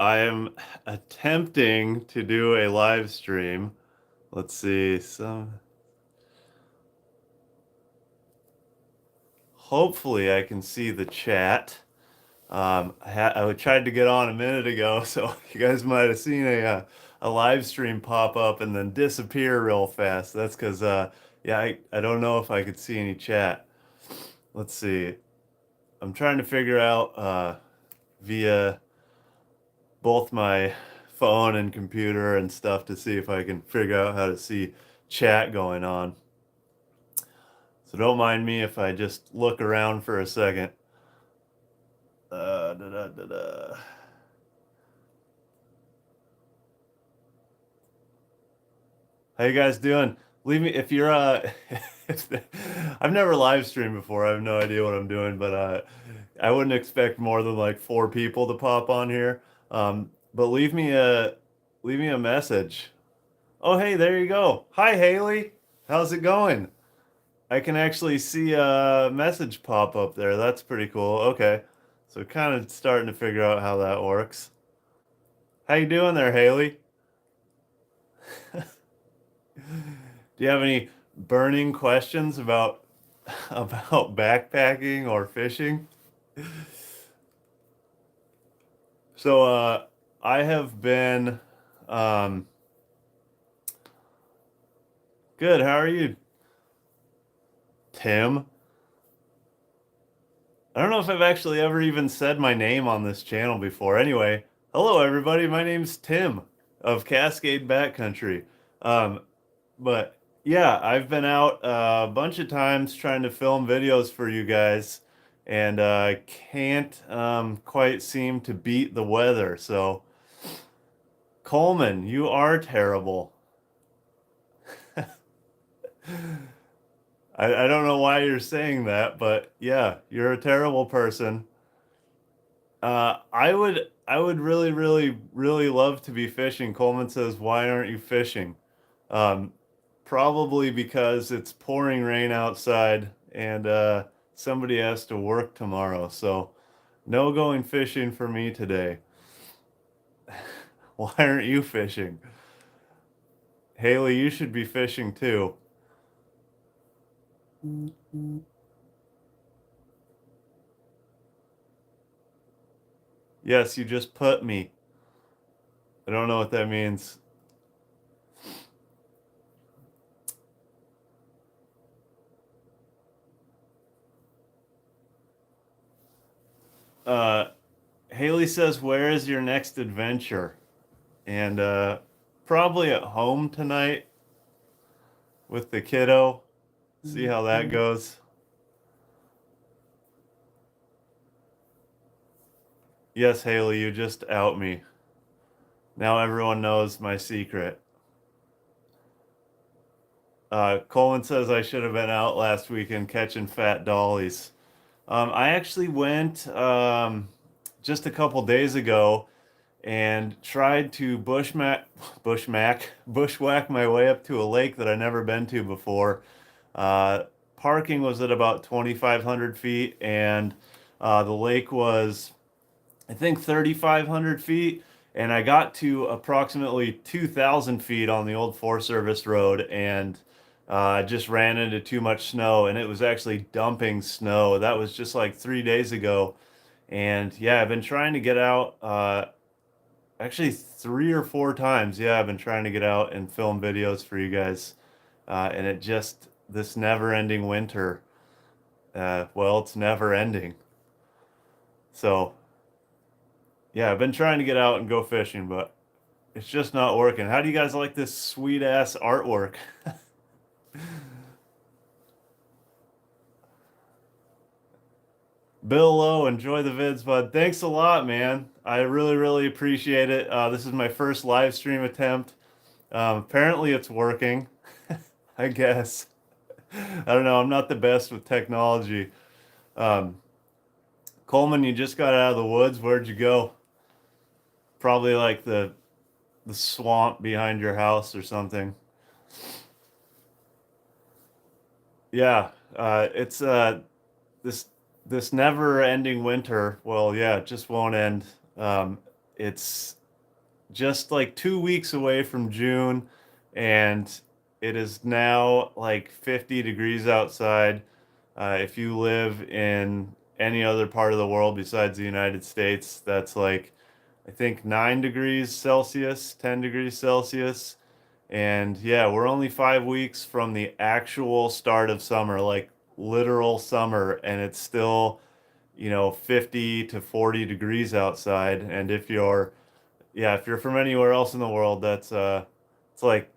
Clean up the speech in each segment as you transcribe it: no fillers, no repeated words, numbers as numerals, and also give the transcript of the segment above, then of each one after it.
I am attempting to do a live stream. Let's see. Hopefully I can see the chat. I tried to get on a minute ago, so you guys might have seen a live stream pop up and then disappear real fast. That's because yeah, I don't know if I could see any chat. Let's see. I'm trying to figure out via both my phone and computer and stuff to see if I can figure out how to see chat going on. So don't mind me if I just look around for a second. Da, da, da, da. How you guys doing? Leave me if you're if I've never live streamed before. I have no idea what I'm doing, but I wouldn't expect more than like four people to pop on here. But leave me a message. Oh, hey, there you go. Hi, Haley. How's it going? I can actually see a message pop up there. That's pretty cool. Okay. So kind of starting to figure out how that works. How you doing there, Haley? Do you have any burning questions about about backpacking or fishing? So I have been um good. How are you, Tim? I don't know if I've actually ever even said my name on this channel before. Anyway, hello everybody. My name's Tim of Cascade Backcountry. Um, but yeah, I've been out a bunch of times trying to film videos for you guys, and I can't quite seem to beat the weather. So, Coleman, you are terrible. I don't know why you're saying that, but yeah, you're a terrible person. I would really, really, really love to be fishing. Coleman says, "Why aren't you fishing?" Um, Probably because it's pouring rain outside and somebody has to work tomorrow. So no going fishing for me today. Why aren't you fishing? Haley, you should be fishing too. Yes, you just put me. I don't know what that means. Uh, Haley says, "Where is your next adventure?" And probably at home tonight with the kiddo. See how that goes. Yes, Haley, you just out me. Now everyone knows my secret. Colin says I should have been out last weekend catching fat dollies. I actually went just a couple days ago and tried to bushwhack my way up to a lake that I never been to before. Uh, Parking was at about 2,500 feet, and the lake was, I think, 3,500 feet. And I got to approximately 2,000 feet on the old Forest Service road, and just ran into too much snow, and it was actually dumping snow. That was just like 3 days ago. And yeah, I've been trying to get out actually three or four times. Yeah, I've been trying to get out and film videos for you guys. And it just, this never ending winter, well, it's never ending. So yeah, I've been trying to get out and go fishing, but it's just not working. How do you guys like this sweet ass artwork? Bill Lowe, enjoy the vids, bud. Thanks a lot, man. I really, really appreciate it. This is my first live stream attempt. Apparently, it's working, I guess. I don't know. I'm not the best with technology. Um, Coleman, you just got out of the woods. Where'd you go? Probably like the swamp behind your house or something. Yeah, it's this this never-ending winter. Well, yeah, it just won't end. Um, It's just like 2 weeks away from June, and it is now like 50 degrees outside. If you live in any other part of the world besides the United States, that's like, I think, 9 degrees Celsius, 10 degrees Celsius. And yeah, we're only 5 weeks from the actual start of summer, like literal summer, and it's still, 50 to 40 degrees outside. And if you're from anywhere else in the world, it's like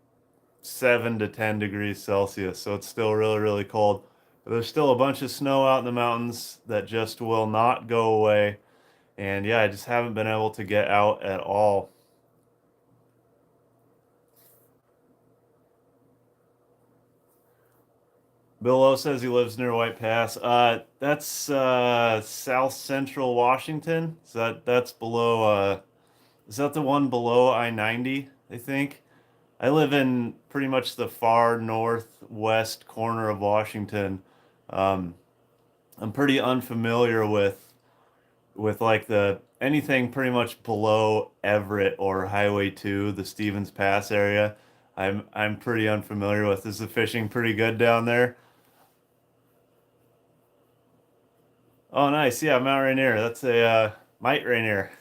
7 to 10 degrees Celsius. So it's still really, really cold. But there's still a bunch of snow out in the mountains that just will not go away. And yeah, I just haven't been able to get out at all. Bill O says he lives near White Pass. That's south central Washington. That's below is that the one below I-90, I think? I live in pretty much the far northwest corner of Washington. Um, I'm pretty unfamiliar with like the anything pretty much below Everett or Highway 2, the Stevens Pass area. I'm pretty unfamiliar with. Is the fishing pretty good down there? Oh, nice. Yeah, Mount Rainier. That's a Mite Rainier.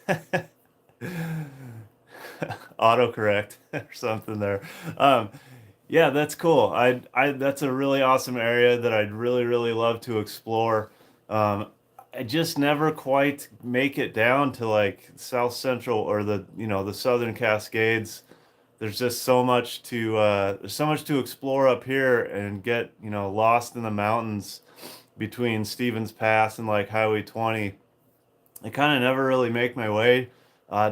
Autocorrect or something there. Um, yeah, that's cool. That's a really awesome area that I'd really, really love to explore. Um, I just never quite make it down to like South Central or the Southern Cascades. There's so much to explore up here and get, lost in the mountains between Stevens Pass and like Highway 20. I kind of never really make my way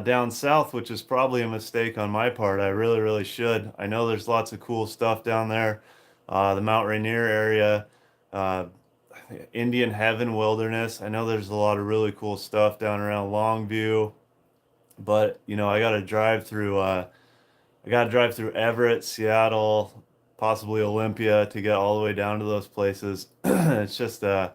down south, which is probably a mistake on my part. I really, really should. I know there's lots of cool stuff down there. The Mount Rainier area, uh, Indian Heaven Wilderness. I know there's a lot of really cool stuff down around Longview, but I got to drive through Everett, Seattle, possibly Olympia to get all the way down to those places. It's just yeah,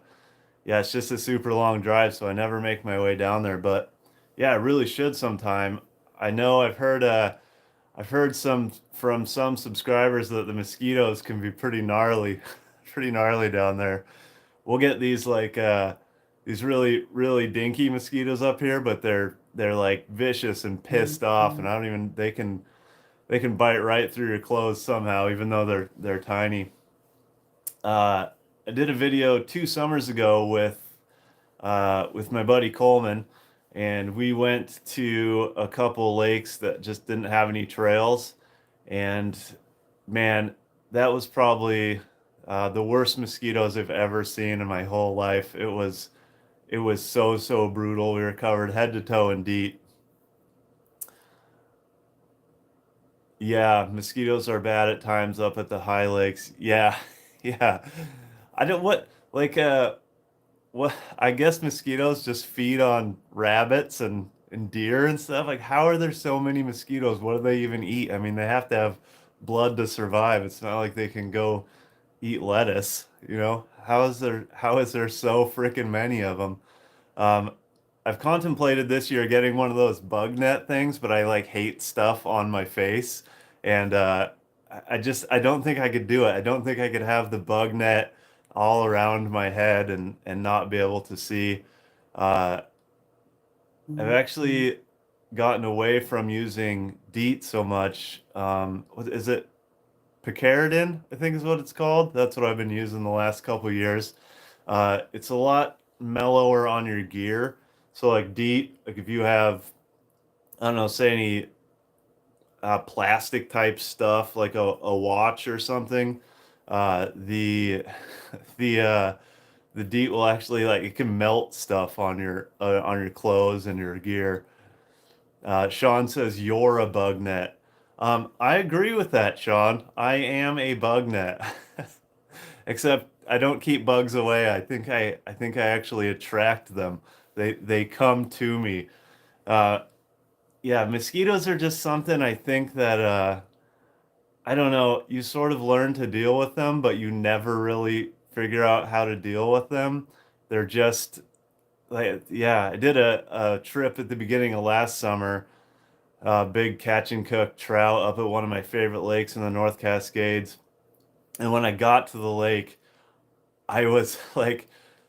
it's just a super long drive, so I never make my way down there. But yeah, I really should sometime. I know I've heard some from some subscribers that the mosquitoes can be pretty gnarly, pretty gnarly down there. We'll get these really, really dinky mosquitoes up here, but they're like vicious and pissed off, and I don't even they can bite right through your clothes somehow, even though they're tiny. I did a video 2 summers ago with my buddy Coleman, and we went to a couple lakes that just didn't have any trails. And man, that was probably the worst mosquitoes I've ever seen in my whole life. It was so so brutal. We were covered head to toe in DEET. Yeah, mosquitoes are bad at times up at the high lakes. Yeah, yeah. I don't what like Well, I guess mosquitoes just feed on rabbits and deer and stuff. Like, how are there so many mosquitoes? What do they even eat? I mean, they have to have blood to survive. It's not like they can go eat lettuce, you know? How is there so freaking many of them? Um, I've contemplated this year getting one of those bug net things, but I like hate stuff on my face, and I don't think I could do it. I don't think I could have the bug net all around my head and not be able to see. Uh, I've actually gotten away from using DEET so much. What is it? Picaridin, I think is what it's called. That's what I've been using the last couple years. It's a lot mellower on your gear. So like DEET, like if you have, I don't know, say any plastic type stuff like a watch or something, the the the DEET will actually like it can melt stuff on your clothes and your gear. Sean says you're a bug net. I agree with that, Sean. I am a bug net. Except I don't keep bugs away. I think I actually attract them. They come to me. Uh, yeah, mosquitoes are just something I think that I don't know, you sort of learn to deal with them, but you never really figure out how to deal with them. They're just like, yeah, I did a trip at the beginning of last summer, big catch and cook trout up at one of my favorite lakes in the North Cascades. And when I got to the lake, I was like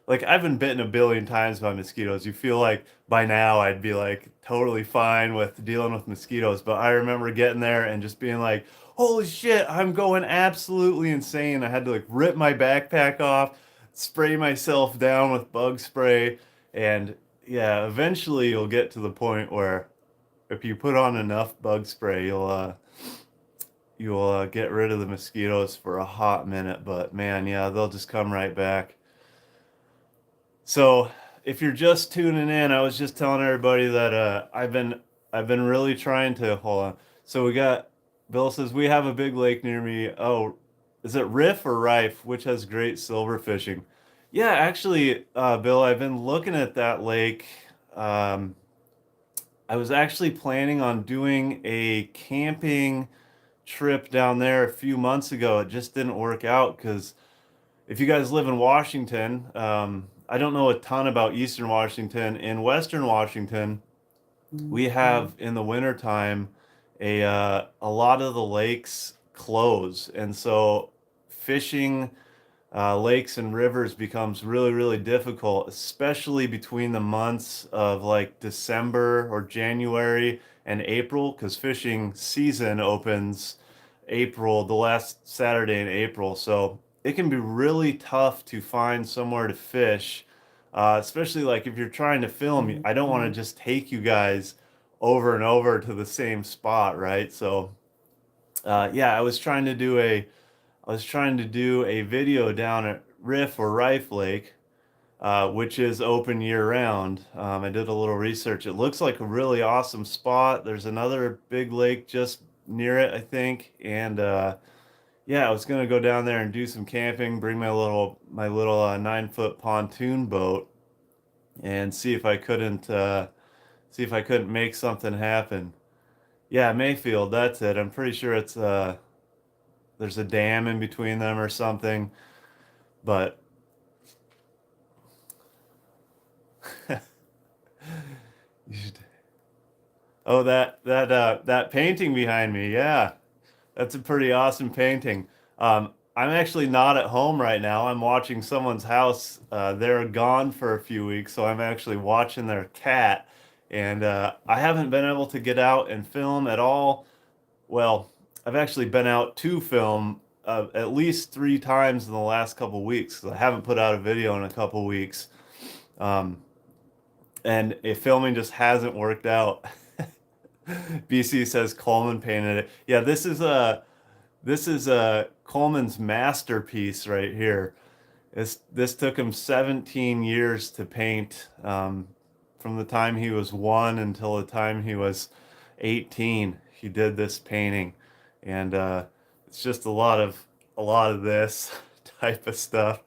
I've been bitten a billion times by mosquitoes. You feel like by now I'd be like totally fine with dealing with mosquitoes, but I remember getting there and just being like, "Holy shit, I'm going absolutely insane." I had to like rip my backpack off, spray myself down with bug spray, and yeah, eventually you'll get to the point where if you put on enough bug spray, you'll get rid of the mosquitoes for a hot minute, but man, yeah, they'll just come right back. So, if you're just tuning in, I was just telling everybody that I've been really trying to hold on. So we got Bill says we have a big lake near me. Oh, is it Riff or Rife, which has great silver fishing? Yeah, actually, Bill, I've been looking at that lake. Um, I was actually planning on doing a camping trip down there a few months ago. It just didn't work out because if you guys live in Washington, I don't know a ton about Eastern Washington. In Western Washington, we have in the wintertime a lot of the lakes close, and so fishing lakes and rivers becomes really, really difficult, especially between the months of like December or January and April, because fishing season opens April, the last Saturday in April. So it can be really tough to find somewhere to fish, especially like if you're trying to film. I don't want to just take you guys over and over to the same spot, right? So, yeah, I was trying to do a video down at Riff or Rife Lake, which is open year round. I did a little research. It looks like a really awesome spot. There's another big lake just near it, I think. And yeah, I was gonna go down there and do some camping, bring my little 9 foot pontoon boat, and see if I couldn't make something happen. Yeah, Mayfield, that's it. I'm pretty sure it's there's a dam in between them or something. But you should, oh, that painting behind me, yeah, that's a pretty awesome painting. I'm actually not at home right now. I'm watching someone's house. They're gone for a few weeks, so I'm actually watching their cat, and I haven't been able to get out and film at all. Well, I've actually been out to film at least 3 times in the last couple weeks 'cause I haven't put out a video in a couple weeks. Um, and if filming just hasn't worked out. BC says Coleman painted it. Yeah, this is a Coleman's masterpiece right here. This took him 17 years to paint, from the time he was 1 until the time he was 18. He did this painting, and it's just a lot of this type of stuff.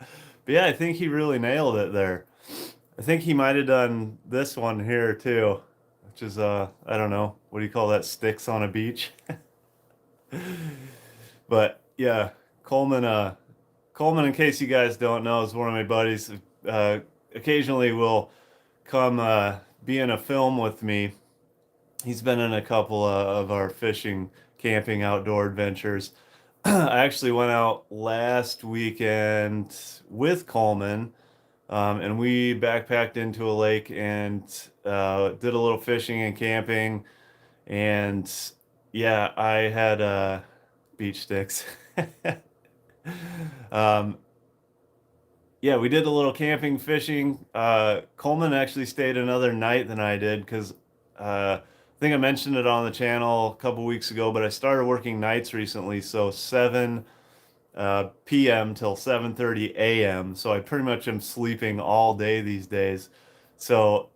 But yeah, I think he really nailed it there. I think he might have done this one here too, which is I don't know, what do you call that? Sticks on a beach. But yeah, Coleman Coleman, in case you guys don't know, is one of my buddies. Uh, Occasionally will come be in a film with me. He's been in a couple of our fishing, camping, outdoor adventures. I actually went out last weekend with Coleman, and we backpacked into a lake and did a little fishing and camping. And yeah, I had beach sticks. Um, yeah, we did a little camping, fishing. Coleman actually stayed another night than I did because I think I mentioned it on the channel a couple weeks ago, but I started working nights recently, so 7 p.m. till 7:30 a.m. So I pretty much am sleeping all day these days. So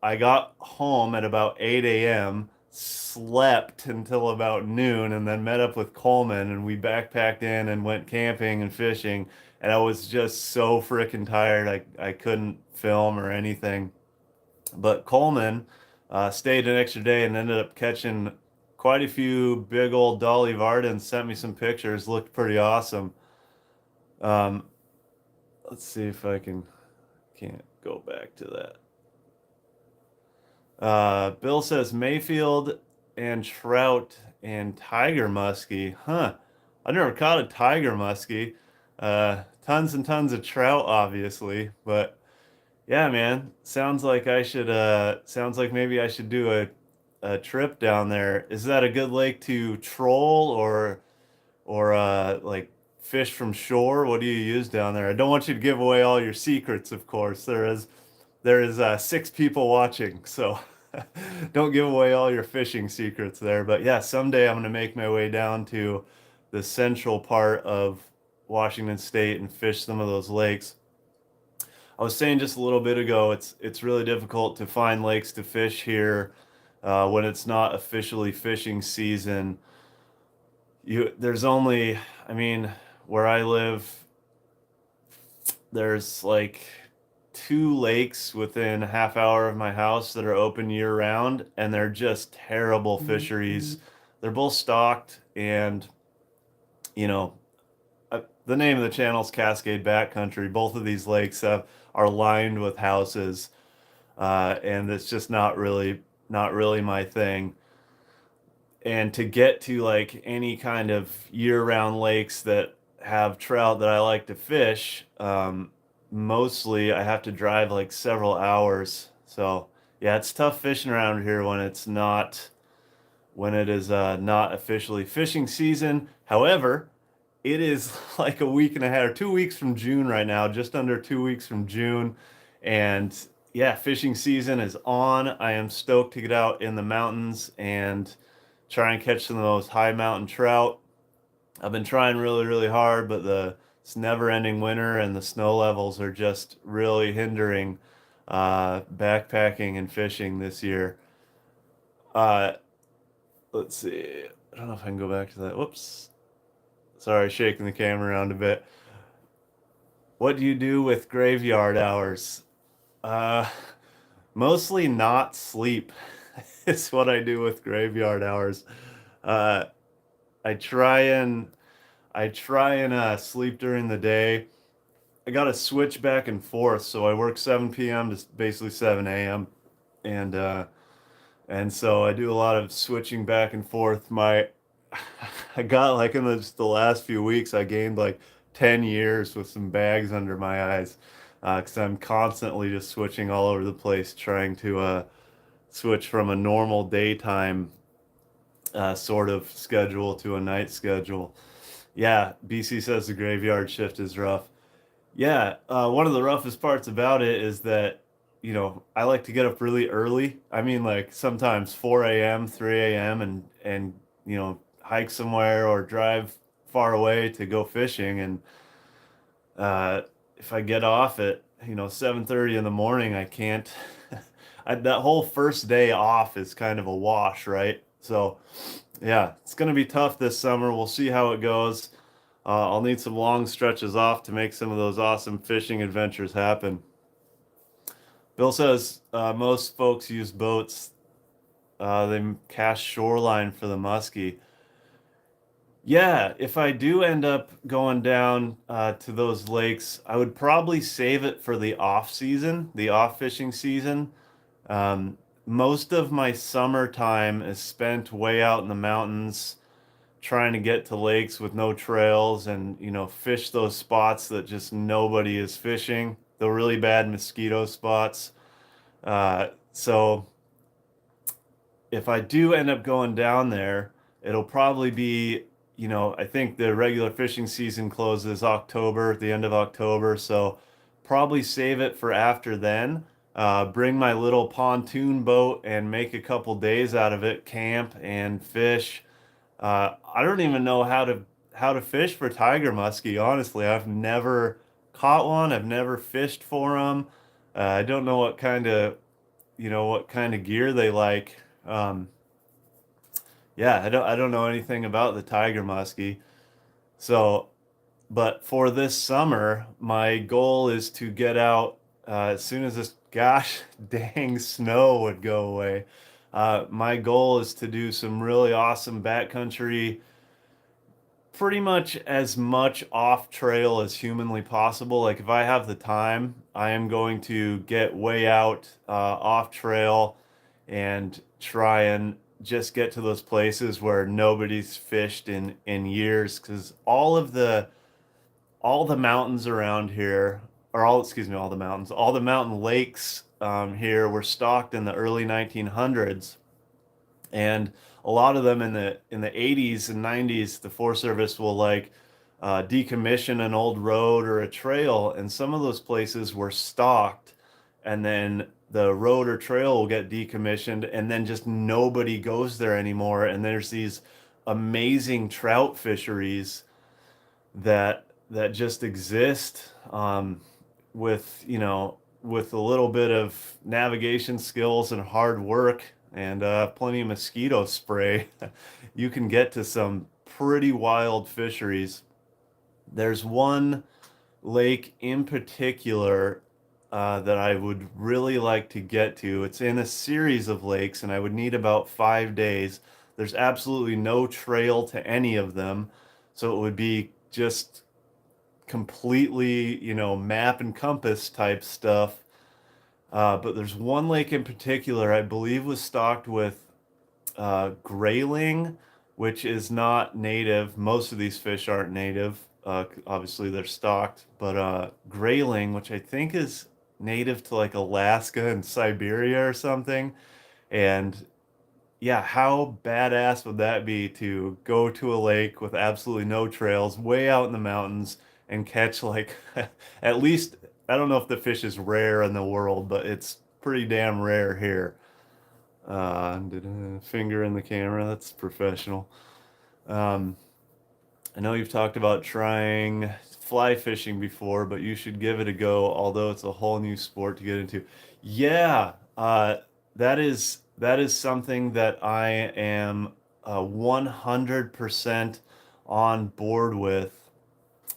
I got home at about 8 a.m., slept until about noon, and then met up with Coleman, and we backpacked in and went camping and fishing. And I was just so freaking tired. I couldn't film or anything. But Coleman stayed an extra day and ended up catching quite a few big old Dolly Vardens. Sent me some pictures. Looked pretty awesome. Um, let's see if I can Can't go back to that. Bill says Mayfield and trout and tiger muskie. Huh. I never caught a tiger muskie. Tons and tons of trout, obviously, but yeah, man. Sounds like maybe I should do a trip down there. Is that a good lake to troll or like fish from shore? What do you use down there? I don't want you to give away all your secrets, of course. There is six people watching, so don't give away all your fishing secrets there. But yeah, someday I'm gonna make my way down to the central part of Washington State and fish some of those lakes. I was saying just a little bit ago, it's really difficult to find lakes to fish here when it's not officially fishing season. There's only, I mean, where I live, there's like two lakes within a half hour of my house that are open year round, and they're just terrible fisheries. They're both stocked, and you know, the name of the channel is Cascade Backcountry. Both of these lakes are lined with houses, and it's just not really my thing. And to get to like any kind of year-round lakes that have trout that I like to fish, mostly I have to drive like several hours. So yeah, it's tough fishing around here when it is not officially fishing season. However, it is like a week and a half or 2 weeks from June right now, just under 2 weeks from June. And yeah, fishing season is on. I am stoked to get out in the mountains and try and catch some of those high mountain trout. I've been trying really, really hard, but it's never-ending winter and the snow levels are just really hindering backpacking and fishing this year. Uh, let's see. I don't know if I can go back to that. Whoops. Sorry, shaking the camera around a bit. What do you do with graveyard hours? Uh, Mostly not sleep. It's what I do with graveyard hours. Uh, I try and I try and sleep during the day. I got to switch back and forth, so I work 7 p.m. to basically 7 a.m. and and so I do a lot of switching back and forth. My I got like in the last few weeks, I gained like 10 years with some bags under my eyes because I'm constantly just switching all over the place, trying to switch from a normal daytime sort of schedule to a night schedule. Yeah, BC says the graveyard shift is rough. Yeah, one of the roughest parts about it is that, I like to get up really early. I mean, like sometimes 4 a.m., 3 a.m., and hike somewhere or drive far away to go fishing. And uh, if I get off at 7:30 in the morning, I can't. That whole first day off is kind of a wash, right? So, yeah, it's gonna be tough this summer. We'll see how it goes. I'll need some long stretches off to make some of those awesome fishing adventures happen. Bill says most folks use boats. They cast shoreline for the muskie. Yeah, if I do end up going down to those lakes, I would probably save it for the off season, the off fishing season. Um, Most of my summertime is spent way out in the mountains trying to get to lakes with no trails and fish those spots that just nobody is fishing, the really bad mosquito spots. So if I do end up going down there, it'll probably be, I think the regular fishing season closes October, the end of October, so probably save it for after then. Bring my little pontoon boat and make a couple days out of it, camp and fish. I don't even know how to fish for tiger muskie. Honestly, I've never caught one. I've never fished for them. I don't know what kind of gear they like. Yeah, I don't know anything about the tiger muskie. So, but for this summer, my goal is to get out as soon as this gosh dang snow would go away. My goal is to do some really awesome backcountry pretty much as much off trail as humanly possible. Like if I have the time, I am going to get way out off trail and try and just get to those places where nobody's fished in years because all the mountains around here, or all, excuse me, all the mountains, all the mountain lakes here were stocked in the early 1900s, and a lot of them in the 80s and 90s, the Forest Service will like decommission an old road or a trail, and some of those places were stocked, and then the road or trail will get decommissioned, and then just nobody goes there anymore, and there's these amazing trout fisheries that just exist with with a little bit of navigation skills and hard work and plenty of mosquito spray. You can get to some pretty wild fisheries. There's one lake in particular that I would really like to get to. It's in a series of lakes, and I would need about 5 days. There's absolutely no trail to any of them, so it would be just completely, map and compass type stuff. But there's one lake in particular I believe was stocked with grayling, which is not native. Most of these fish aren't native. Obviously, they're stocked, but grayling, which I think is native to like Alaska and Siberia or something. And yeah, how badass would that be to go to a lake with absolutely no trails, way out in the mountains, and catch like at least, I don't know if the fish is rare in the world, but it's pretty damn rare here. Did a finger in the camera. That's professional. Um, I know you've talked about trying fly fishing before, but you should give it a go, although it's a whole new sport to get into. Yeah, that is something that I am 100% on board with.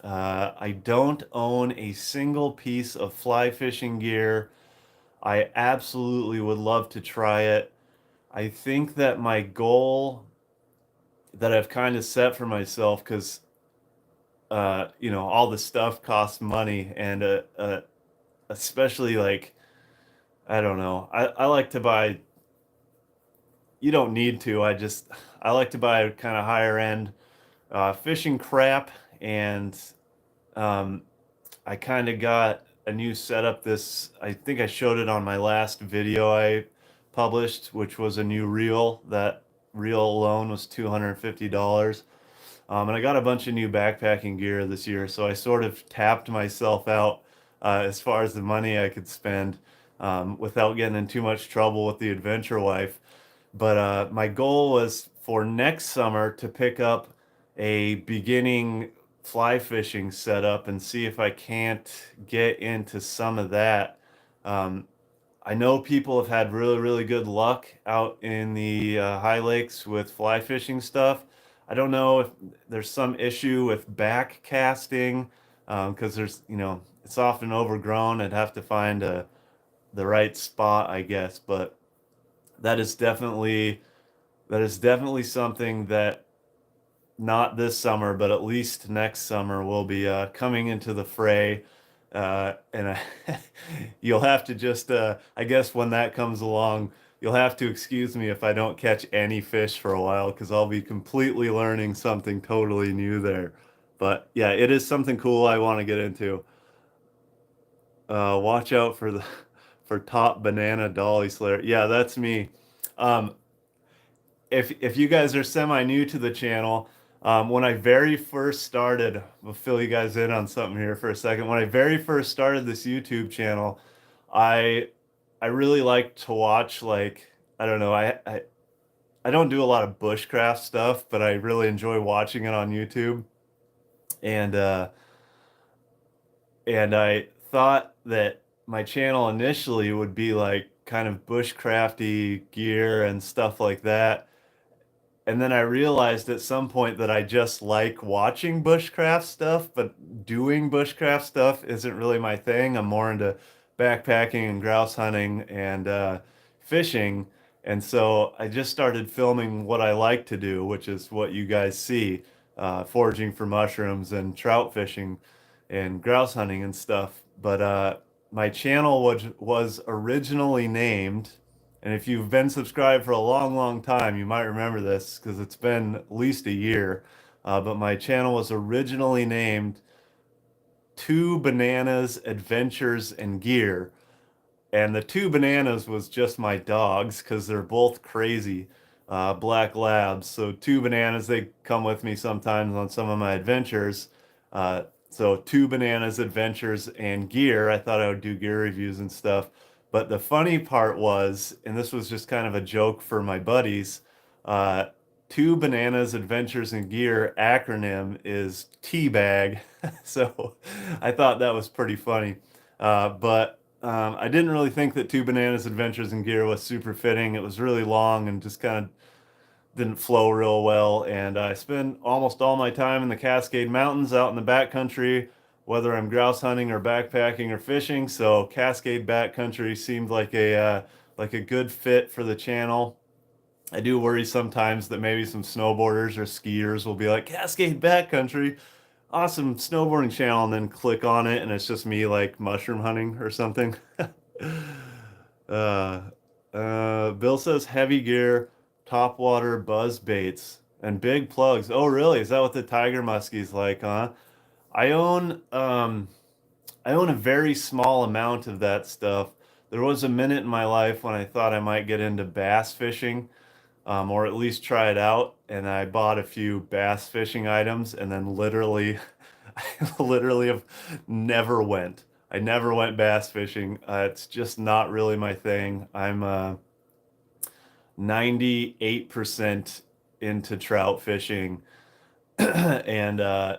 I don't own a single piece of fly fishing gear. I absolutely would love to try it. I think that my goal that I've kind of set for myself, because all the stuff costs money, and especially like I don't know, I like to buy. You don't need to. I like to buy kind of higher end fishing crap, and um, I kind of got a new setup. I think I showed it on my last video I published, which was a new reel. That reel alone was $250. And I got a bunch of new backpacking gear this year, so I sort of tapped myself out as far as the money I could spend without getting in too much trouble with the adventure wife. But my goal was for next summer to pick up a beginning fly fishing setup and see if I can't get into some of that. Um, I know people have had really, really good luck out in the high lakes with fly fishing stuff. I don't know if there's some issue with back casting because it's often overgrown. I'd have to find the right spot, I guess. But that is definitely that is definitely something that not this summer, but at least next summer will be coming into the fray. And you'll have to just, I guess, when that comes along, you'll have to excuse me if I don't catch any fish for a while because I'll be completely learning something totally new there. But yeah, it is something cool I want to get into. Watch out for the for top banana dolly slayer. Yeah, that's me. Um, if you guys are semi new to the channel, when I very first started, we'll fill you guys in on something here for a second. When I very first started this YouTube channel, I I really like to watch like I don't know, I don't do a lot of bushcraft stuff, but I really enjoy watching it on YouTube. And I thought that my channel initially would be like kind of bushcrafty gear and stuff like that. And then I realized at some point that I just like watching bushcraft stuff, but doing bushcraft stuff isn't really my thing. I'm more into backpacking and grouse hunting and fishing. And so I just started filming what I like to do, which is what you guys see. foraging for mushrooms and trout fishing and grouse hunting and stuff. But my channel was originally named, and if you've been subscribed for a long, long time, you might remember this because it's been at least a year. But my channel was originally named Two Bananas Adventures and Gear. And the two bananas was just my dogs because they're both crazy black labs. So two bananas, they come with me sometimes on some of my adventures. So two bananas, adventures, and gear. I thought I would do gear reviews and stuff. But the funny part was, and this was just kind of a joke for my buddies, uh, two bananas, adventures, and gear acronym is T-bag. So I thought that was pretty funny. But I didn't really think that Two Bananas Adventures in Gear was super fitting. It was really long and just kind of didn't flow real well. And I spend almost all my time in the Cascade Mountains out in the backcountry, whether I'm grouse hunting or backpacking or fishing. So Cascade backcountry seemed like a good fit for the channel. I do worry sometimes that maybe some snowboarders or skiers will be like, Cascade backcountry, awesome snowboarding channel, and then click on it and it's just me like mushroom hunting or something. uh, Bill says heavy gear, top water, buzz baits, and big plugs. Oh, really? Is that what the tiger muskie's like, huh? I own I own a very small amount of that stuff. There was a minute in my life when I thought I might get into bass fishing, or at least try it out. And I bought a few bass fishing items and then literally, I literally have never went. I never went bass fishing. It's just not really my thing. I'm 98% into trout fishing and I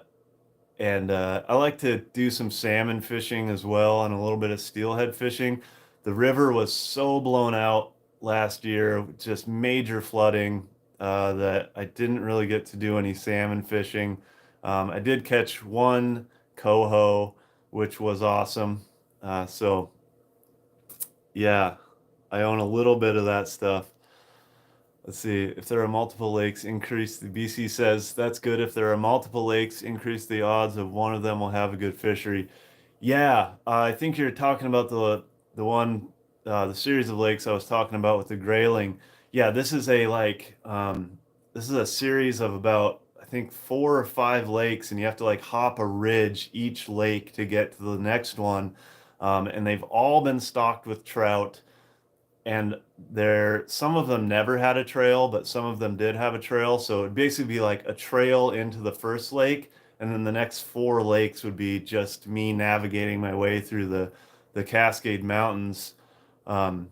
like to do some salmon fishing as well and a little bit of steelhead fishing. The river was so blown out last year, just major flooding, that I didn't really get to do any salmon fishing. I did catch one coho, which was awesome. So yeah, I own a little bit of that stuff. Let's see. If there are multiple lakes, increase the BC says that's good. If there are multiple lakes, increase the odds of one of them will have a good fishery. Yeah, I think you're talking about the one the series of lakes I was talking about with the grayling. Yeah, this is a series of about I think 4 or 5 lakes, and you have to like hop a ridge each lake to get to the next one. And they've all been stocked with trout and there some of them never had a trail, but some of them did have a trail. So it'd basically be like a trail into the first lake, and then the next 4 lakes would be just me navigating my way through the Cascade Mountains. Um,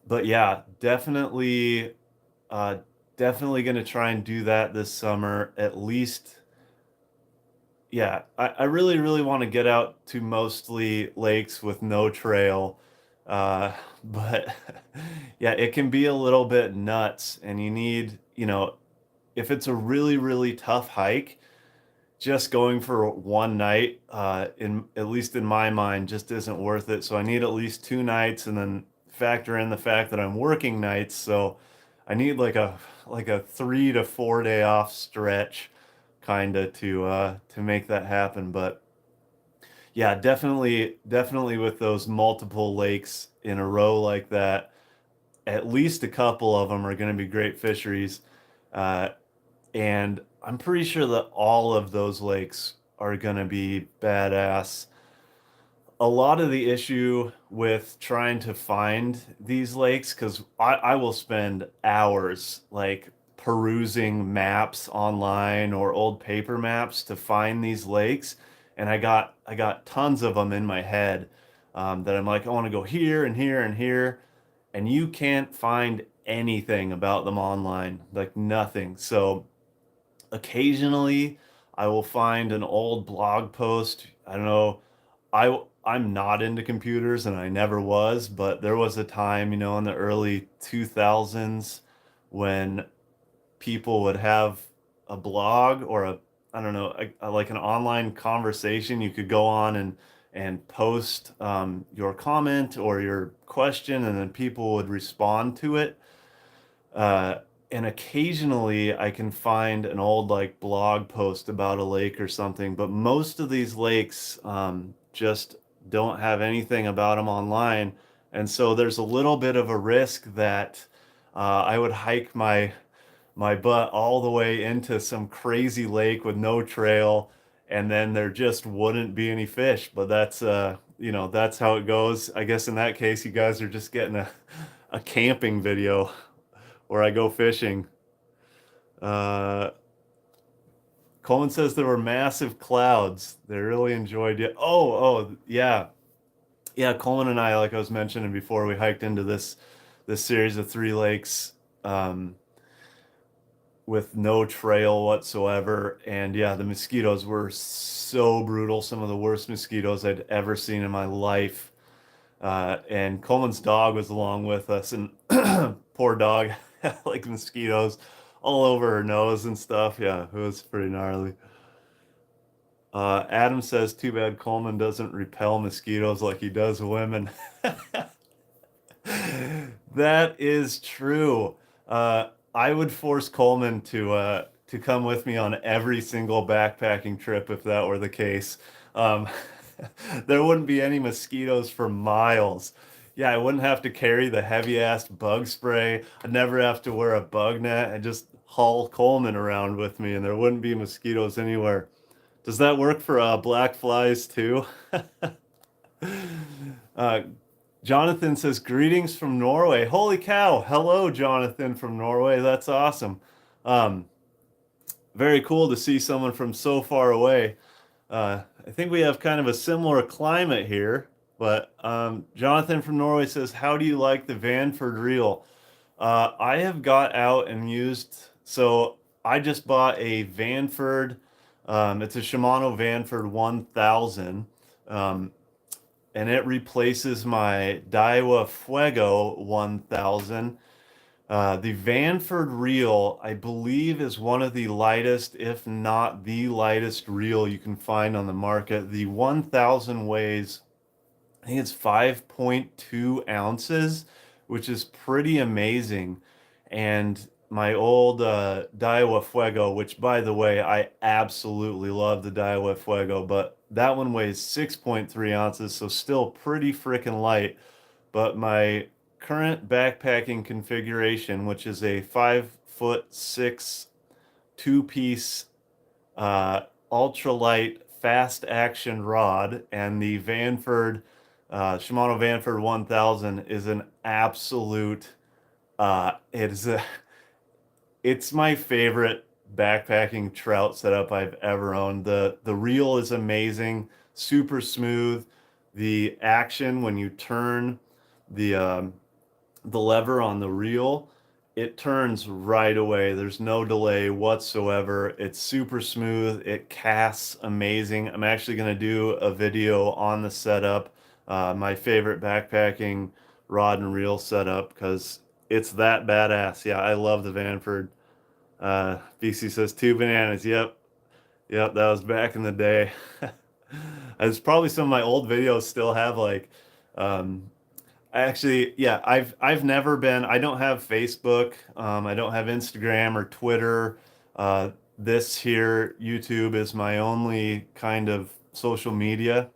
but yeah, uh, definitely gonna try and do that this summer at least. Yeah, I really, really want to get out to mostly lakes with no trail. But yeah, it can be a little bit nuts, and you need, if it's a really, really tough hike, just going for one night, in at least in my mind, just isn't worth it. So I need at least 2 nights, and then factor in the fact that I'm working nights, so I need like a 3 to 4 day off stretch, kinda to make that happen. But yeah, definitely with those multiple lakes in a row like that, at least a couple of them are going to be great fisheries. Uh, and I'm pretty sure that all of those lakes are going to be badass. A lot of the issue with trying to find these lakes, because I will spend hours like perusing maps online or old paper maps to find these lakes, and I got tons of them in my head, that I'm like, I want to go here and here and here, and you can't find anything about them online, like nothing. So occasionally I will find an old blog post. I don't know. I'm not into computers and I never was, but there was a time, in the early 2000s when people would have a blog or I don't know, like an online conversation you could go on and post your comment or your question, and then people would respond to it. and occasionally I can find an old like blog post about a lake or something, but most of these lakes just don't have anything about them online, and so there's a little bit of a risk that I would hike my butt all the way into some crazy lake with no trail, and then there just wouldn't be any fish. But that's that's how it goes. I guess in that case, you guys are just getting a camping video where I go fishing. Uh, Coleman says there were massive clouds. They really enjoyed it. Oh, yeah. Yeah, Coleman and I, like I was mentioning before, we hiked into this series of three lakes with no trail whatsoever. And yeah, the mosquitoes were so brutal, some of the worst mosquitoes I'd ever seen in my life. And Coleman's dog was along with us, and poor dog had like mosquitoes all over her nose and stuff. Yeah, it was pretty gnarly. Adam says, too bad Coleman doesn't repel mosquitoes like he does women. That is true. I would force Coleman to come with me on every single backpacking trip if that were the case. Um, there wouldn't be any mosquitoes for miles. Yeah, I wouldn't have to carry the heavy ass bug spray. I'd never have to wear a bug net and just haul Coleman around with me, and there wouldn't be mosquitoes anywhere. Does that work for black flies too? Uh, Jonathan says, greetings from Norway. Holy cow. Hello, Jonathan from Norway. That's awesome. Um, Very cool to see someone from so far away. I think we have kind of a similar climate here, but Jonathan from Norway says, how do you like the Vanford reel? I have got out and used, so I just bought a Vanford, it's a Shimano Vanford 1000. Um, and it replaces my Daiwa Fuego 1000. The Vanford reel, I believe, is one of the lightest, if not the lightest reel you can find on the market. The 1000 weighs, I think it's 5.2 ounces, which is pretty amazing. And my old Daiwa Fuego, which by the way, I absolutely love the Daiwa Fuego, but that one weighs 6.3 ounces, so still pretty freaking light. But my current backpacking configuration, which is a 5'6" two-piece uh, ultralight fast action rod, and the Vanford Shimano Vanford 1000 is an absolute it's a it's my favorite backpacking trout setup I've ever owned. The reel is amazing, super smooth. The action when you turn the lever on the reel, it turns right away. There's no delay whatsoever. It's super smooth. It casts amazing. I'm actually going to do a video on the setup, my favorite backpacking rod and reel setup, because it's that badass. Yeah, I love the Vanford. BC says two bananas. Yep, yep, that was back in the day. It's probably some of my old videos still have like um, actually, yeah, I've never been. I don't have Facebook. I don't have Instagram or Twitter. This here, YouTube is my only kind of social media.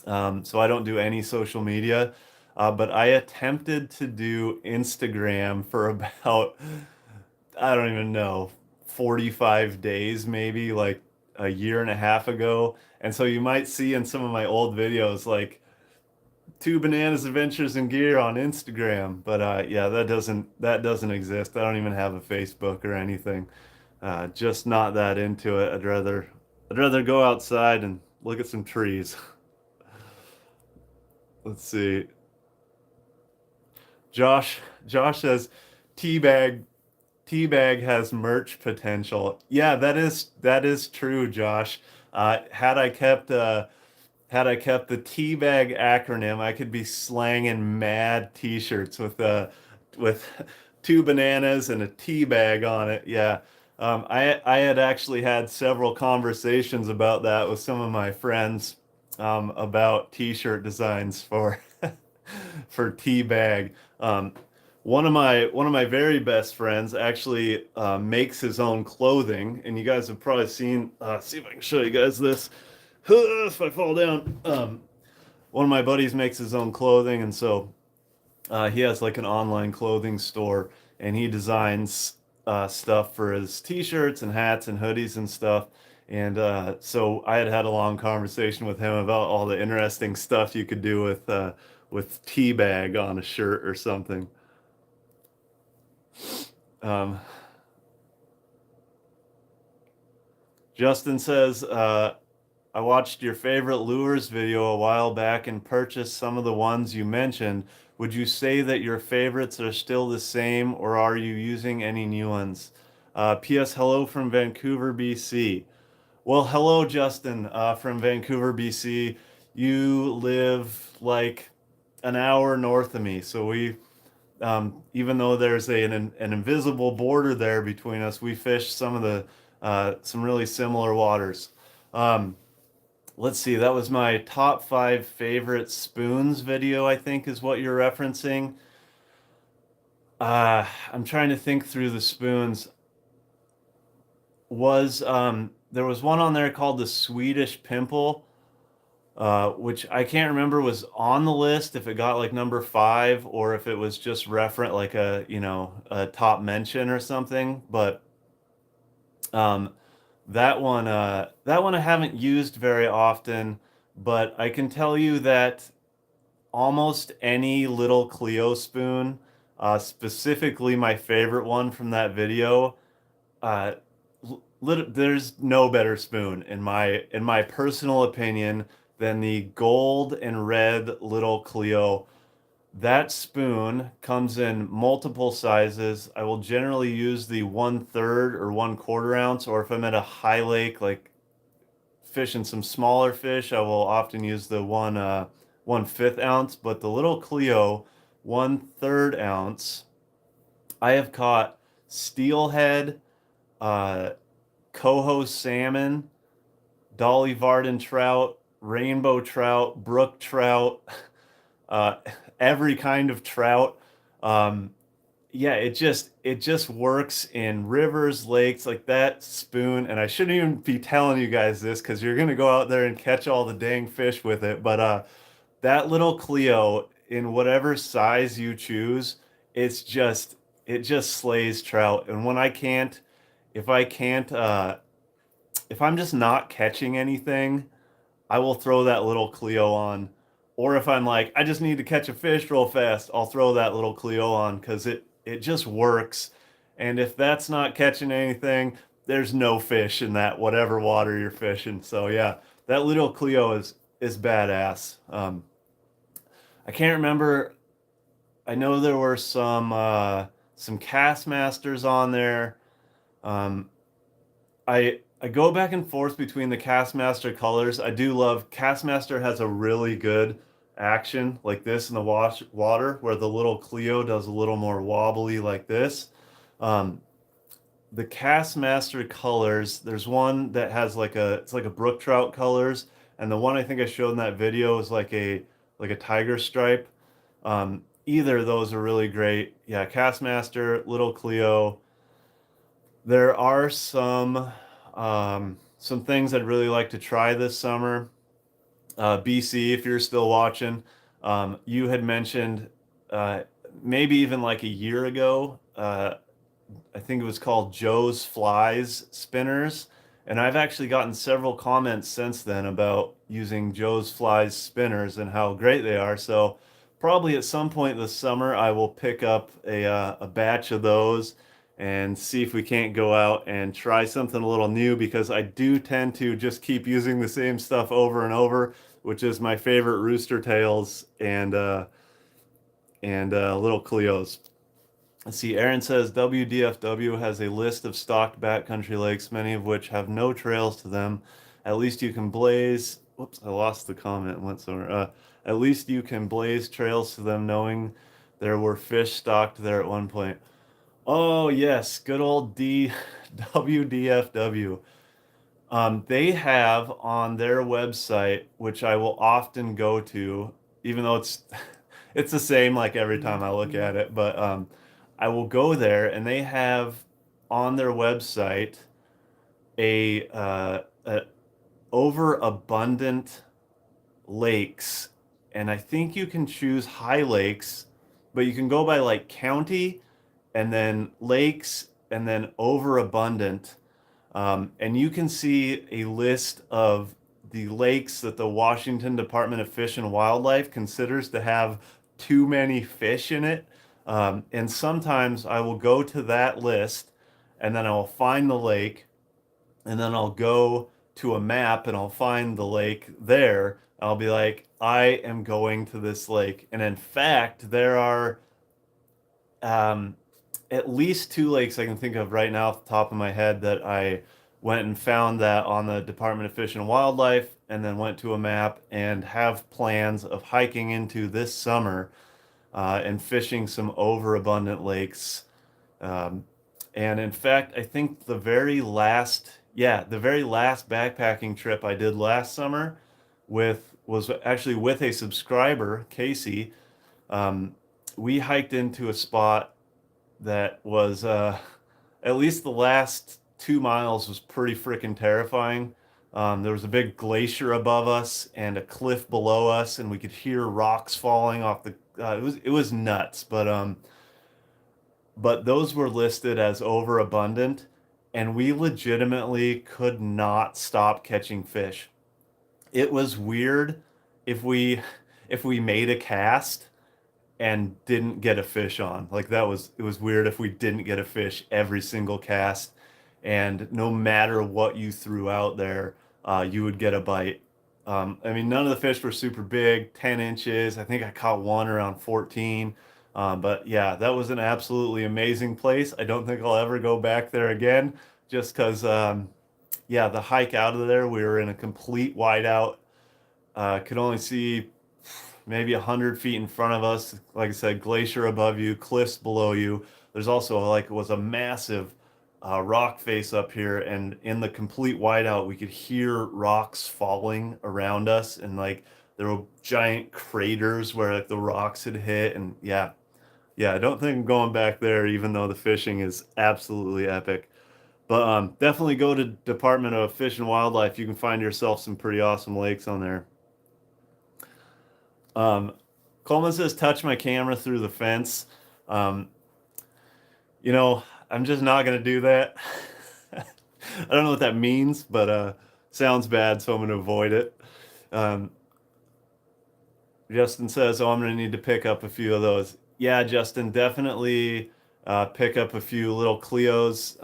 So I don't do any social media. But I attempted to do Instagram for about, I don't even know, 45 days, maybe like a year and a half ago. And so you might see in some of my old videos, like two bananas adventures in gear on Instagram, but yeah, that doesn't exist. I don't even have a Facebook or anything. Just not that into it. I'd rather go outside and look at some trees. Let's see. Josh says teabag teabag has merch potential. Yeah, that is true, Josh. Had I kept the teabag acronym, I could be slanging mad t-shirts with two bananas and a teabag on it. Yeah. I had actually had several conversations about that with some of my friends about t-shirt designs for for teabag. One of my very best friends actually makes his own clothing, and you guys have probably seen. See if I can show you guys this. If I fall down, one of my buddies makes his own clothing, and so he has like an online clothing store, and he designs stuff for his t-shirts and hats and hoodies and stuff. And so I had had a long conversation with him about all the interesting stuff you could do with tea bag on a shirt or something. Um, Justin says, I watched your favorite lures video a while back and purchased some of the ones you mentioned. Would you say that your favorites are still the same, or are you using any new ones? P.S. Hello from Vancouver, BC. Well, hello, Justin, from Vancouver, BC. You live like an hour north of me, so even though there's an invisible border there between us, we fish some really similar waters. Um, let's see, that was my top five favorite spoons video, I think is what you're referencing. I'm trying to think through the spoons. There was one on there called the Swedish Pimple, which I can't remember was on the list if it got like number five or if it was just referent like a top mention or something. But um, that one I haven't used very often, but I can tell you that almost any little Clio spoon, specifically my favorite one from that video, uh, there's no better spoon in my personal opinion than the gold and red little Clio. That spoon comes in multiple sizes. I will generally use the 1/3 or 1/4 ounce, or if I'm at a high lake, like fishing some smaller fish, I will often use the 1/5 ounce. But the little Clio 1/3 ounce, I have caught steelhead, uh, coho salmon, Dolly Varden trout, rainbow trout, brook trout, uh, every kind of trout. Um, yeah, it just works in rivers, lakes, like that spoon. And I shouldn't even be telling you guys this because you're gonna go out there and catch all the dang fish with it. But that little Clio in whatever size you choose, it just slays trout. And when I can't, if I can't, if I'm just not catching anything, I will throw that little Clio on. Or if I'm like, I just need to catch a fish real fast, I'll throw that little Clio on because it just works. And if that's not catching anything, there's no fish in that whatever water you're fishing. So yeah, that little Clio is badass. I can't remember. I know there were some Cast Masters on there. Um, I go back and forth between the Castmaster colors. I do love Castmaster has a really good action like this in the water where the little Clio does a little more wobbly like this. Um, the Castmaster colors, there's one that has it's like a brook trout colors, and the one I think I showed in that video is like a tiger stripe. Either of those are really great. Yeah, Castmaster, little Clio. There are some things I'd really like to try this summer. BC, if you're still watching, you had mentioned uh, maybe even like a year ago. I think it was called Joe's Flies Spinners, and I've actually gotten several comments since then about using Joe's Flies Spinners and how great they are. So probably at some point this summer, I will pick up a batch of those and see if we can't go out and try something a little new because I do tend to just keep using the same stuff over and over, which is my favorite rooster tails and little Cleos. Let's see, Aaron says WDFW has a list of stocked backcountry lakes, many of which have no trails to them. At least you can blaze. Whoops, I lost the comment. Went somewhere. At least you can blaze trails to them, knowing there were fish stocked there at one point. Oh yes, good old WDFW. They have on their website, which I will often go to, even though it's the same like every time I look at it, but I will go there and they have on their website a overabundant lakes, and I think you can choose high lakes, but you can go by like county and then lakes and then overabundant. And you can see a list of the lakes that the Washington Department of Fish and Wildlife considers to have too many fish in it. And sometimes I will go to that list and then I will find the lake and then I'll go to a map and I'll find the lake there. I'll be like, I am going to this lake. And in fact, there are um, at least two lakes I can think of right now off the top of my head that I went and found that on the Department of Fish and Wildlife, and then went to a map and have plans of hiking into this summer and fishing some overabundant lakes. Um, and in fact, I think the very last backpacking trip I did last summer was actually with a subscriber, Casey. Um, we hiked into a spot that was at least the last 2 miles was pretty freaking terrifying. There was a big glacier above us and a cliff below us, and we could hear rocks falling off the. It was nuts, but those were listed as overabundant, and we legitimately could not stop catching fish. It was weird if we if we made a cast and didn't get a fish on. Like it was weird if we didn't get a fish every single cast, and no matter what you threw out there, you would get a bite. I mean, none of the fish were super big, 10 inches. I think I caught one around 14. But yeah, that was an absolutely amazing place. I don't think I'll ever go back there again just because, yeah, the hike out of there, we were in a complete whiteout. Could only see maybe 100 feet in front of us. Like I said, glacier above you, cliffs below you. There's also like it was a massive rock face up here, and in the complete whiteout, we could hear rocks falling around us, and like there were giant craters where like the rocks had hit, and yeah, yeah. I don't think I'm going back there, even though the fishing is absolutely epic. But definitely go to Department of Fish and Wildlife. You can find yourself some pretty awesome lakes on there. Um, Coleman says, touch my camera through the fence. Um, you know, I'm just not going to do that. I don't know what that means, but sounds bad, so I'm going to avoid it. Um, Justin says, "Oh, I'm going to need to pick up a few of those." Yeah, Justin, definitely pick up a few little Cleos.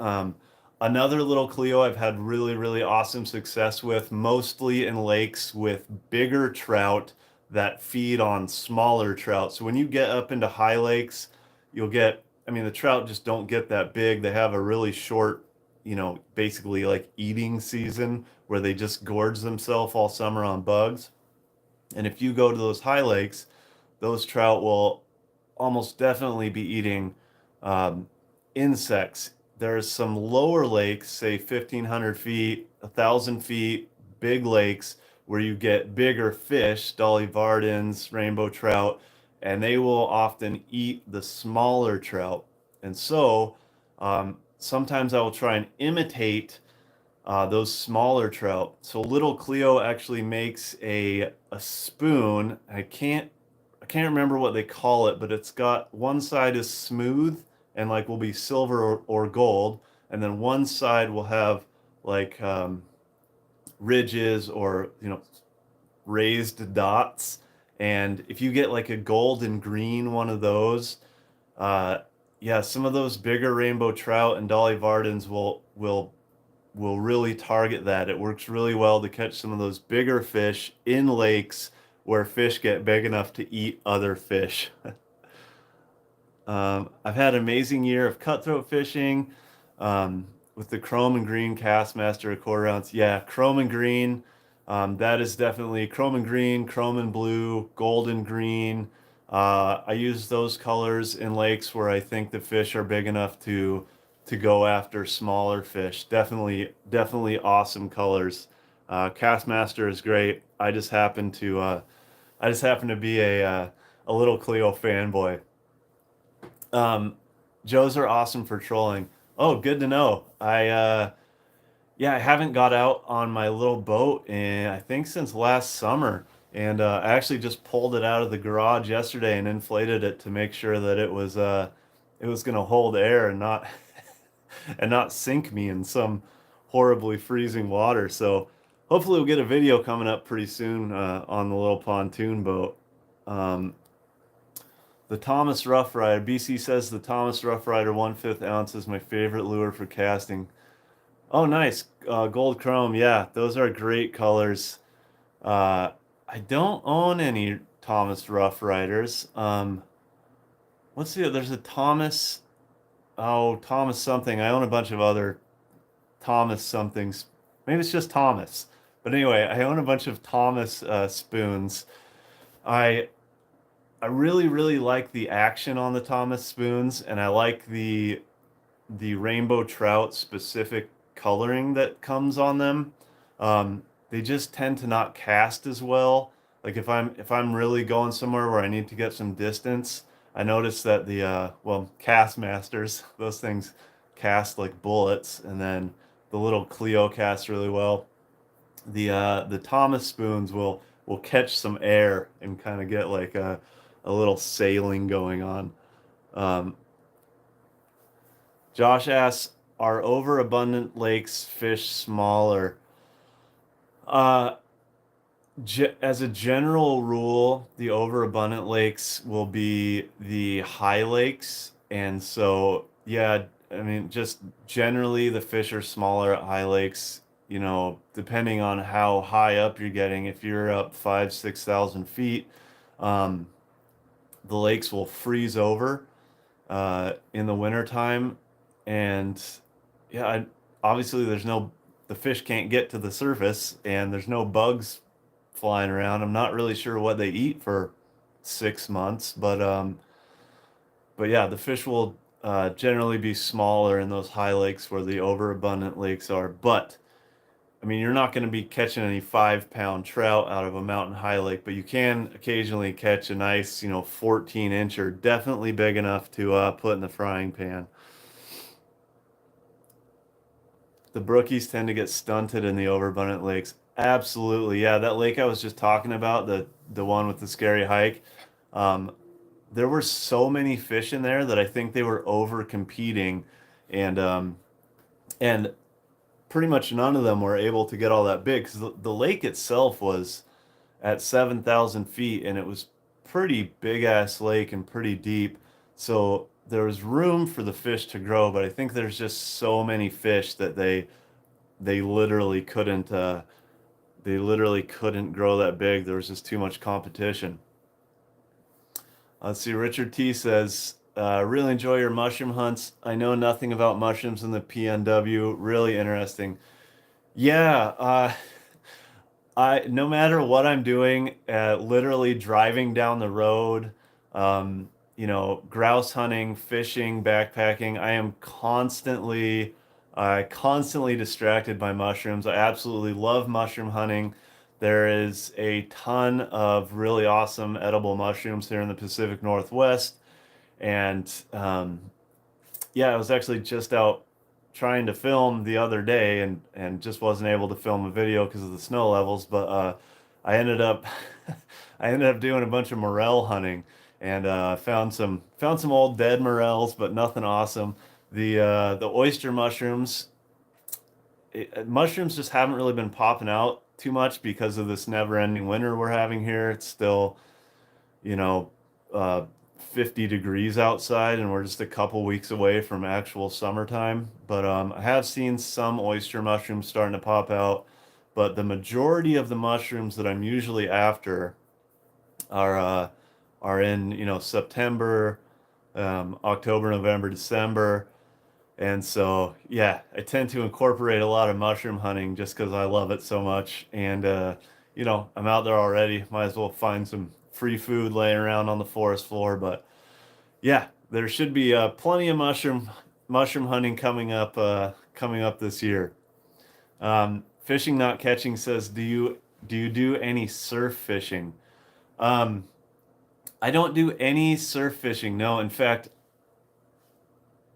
Another little Cleo I've had really, really awesome success with, mostly in lakes with bigger trout that feed on smaller trout. So when you get up into high lakes, I mean, the trout just don't get that big. They have a really short, basically like eating season where they just gorge themselves all summer on bugs. And if you go to those high lakes, those trout will almost definitely be eating um, insects. There's some lower lakes, say 1,500 feet, 1,000 feet, big lakes where you get bigger fish, Dolly Vardens, rainbow trout, and they will often eat the smaller trout. And so sometimes I will try and imitate those smaller trout. So little Cleo actually makes a spoon. I can't remember what they call it, but it's got one side is smooth and like will be silver or gold, and then one side will have like ridges or raised dots. And if you get like a gold and green one of those, uh, yeah, some of those bigger rainbow trout and Dolly Vardens will really target that. It works really well to catch some of those bigger fish in lakes where fish get big enough to eat other fish. I've had an amazing year of cutthroat fishing with the chrome and green Castmaster a quarter ounce. Yeah, chrome and green. That is definitely chrome and green, chrome and blue, golden green. I use those colors in lakes where I think the fish are big enough to go after smaller fish. Definitely, definitely awesome colors. Castmaster is great. I just happen to be a a little Cleo fanboy. Um, Joes are awesome for trolling. Oh, good to know. Yeah, I haven't got out on my little boat in I think since last summer, and I actually just pulled it out of the garage yesterday and inflated it to make sure that it was gonna hold air and not and not sink me in some horribly freezing water. So hopefully we'll get a video coming up pretty soon on the little pontoon boat. Um, the Thomas Rough Rider. BC says the Thomas Rough Rider 1/5 ounce is my favorite lure for casting. Oh, nice. Gold chrome. Yeah, those are great colors. I don't own any Thomas Rough Riders. Let's see. There's a Thomas. Oh, Thomas something. I own a bunch of other Thomas somethings. Maybe it's just Thomas. But anyway, I own a bunch of Thomas spoons. I I really like the action on the Thomas spoons, and I like the rainbow trout specific coloring that comes on them. They just tend to not cast as well. Like if I'm really going somewhere where I need to get some distance, I notice that the well, cast masters, those things cast like bullets, and then the little Clio casts really well. The Thomas spoons will catch some air and kind of get like a little sailing going on. Um, Josh asks, are overabundant lakes fish smaller? Uh, as a general rule, the overabundant lakes will be the high lakes. And so, yeah, I mean, just generally the fish are smaller at high lakes, you know, depending on how high up you're getting. If you're up 5, 6,000 feet, um, the lakes will freeze over in the wintertime. And yeah, obviously the fish can't get to the surface and there's no bugs flying around. I'm not really sure what they eat for 6 months, but yeah, the fish will generally be smaller in those high lakes where the overabundant lakes are. But I mean, you're not going to be catching any 5 pound trout out of a mountain high lake, but you can occasionally catch a nice, 14 incher, definitely big enough to put in the frying pan. The brookies tend to get stunted in the overabundant lakes. Absolutely. Yeah, that lake I was just talking about, the one with the scary hike, um, there were so many fish in there that I think they were over competing and and pretty much none of them were able to get all that big because the lake itself was at 7,000 feet and it was pretty big ass lake and pretty deep. So there was room for the fish to grow, but I think there's just so many fish that they literally couldn't grow that big. There was just too much competition. Let's see. Richard T says, really enjoy your mushroom hunts. I know nothing about mushrooms in the PNW. Really interesting. Yeah, I no matter what I'm doing, literally driving down the road, grouse hunting, fishing, backpacking, I am constantly distracted by mushrooms. I absolutely love mushroom hunting. There is a ton of really awesome edible mushrooms here in the Pacific Northwest, and yeah, I was actually just out trying to film the other day and just wasn't able to film a video because of the snow levels, but I ended up I ended up doing a bunch of morel hunting and found some old dead morels, but nothing awesome. The oyster mushrooms, mushrooms just haven't really been popping out too much because of this never-ending winter we're having here. It's still, you know, uh, 50 degrees outside, and we're just a couple weeks away from actual summertime. But I have seen some oyster mushrooms starting to pop out, but the majority of the mushrooms that I'm usually after are in September, October, November, December. And so, yeah, I tend to incorporate a lot of mushroom hunting just because I love it so much. And, I'm out there already. Might as well find some free food laying around on the forest floor. But yeah, there should be plenty of mushroom hunting coming up this year. Fishing Not Catching says, do you do any surf fishing? Um, I don't do any surf fishing. No, in fact,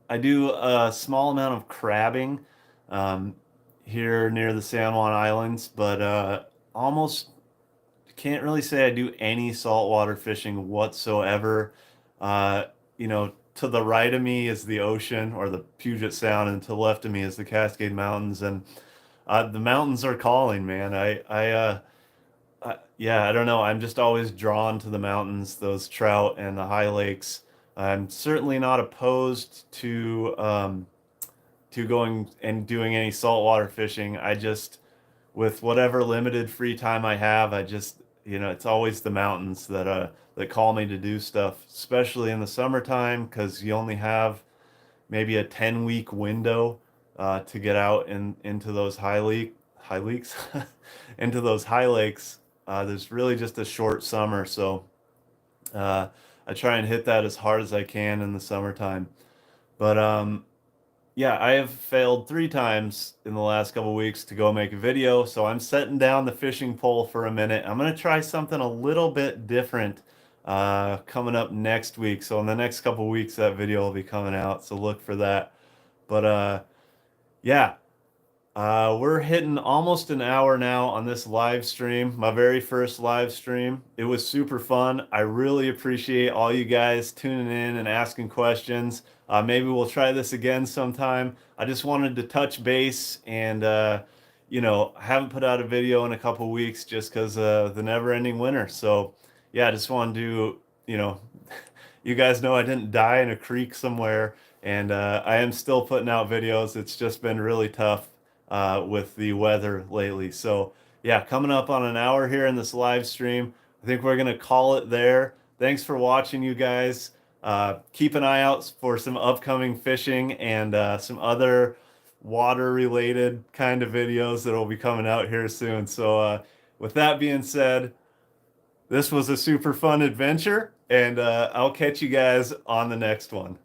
I do a small amount of crabbing um, here near the San Juan Islands, but almost can't really say I do any saltwater fishing whatsoever. Uh, to the right of me is the ocean or the Puget Sound, and to the left of me is the Cascade Mountains, and the mountains are calling, man. Yeah, I don't know. I'm just always drawn to the mountains, those trout and the high lakes. I'm certainly not opposed to going and doing any saltwater fishing. I just, with whatever limited free time I have, I just, it's always the mountains that call me to do stuff, especially in the summertime, because you only have maybe a 10-week window to get out into those high leaks, into those high lakes. There's really just a short summer, so uh, I try and hit that as hard as I can in the summertime. But yeah, I have failed 3 times in the last couple weeks to go make a video, so I'm setting down the fishing pole for a minute. I'm gonna try something a little bit different coming up next week. So in the next couple weeks, that video will be coming out, so look for that. But yeah, we're hitting almost an hour now on this live stream, my very first live stream. It was super fun. I really appreciate all you guys tuning in and asking questions. Maybe we'll try this again sometime. I just wanted to touch base and, I haven't put out a video in a couple weeks just because the never-ending winter. So, yeah, I just wanted to, you know, you guys know I didn't die in a creek somewhere, and I am still putting out videos. It's just been really tough with the weather lately. So, yeah, coming up on an hour here in this live stream. I think we're going to call it there. Thanks for watching, you guys. Keep an eye out for some upcoming fishing and some other water related kind of videos that will be coming out here soon. So, with that being said, this was a super fun adventure, and I'll catch you guys on the next one.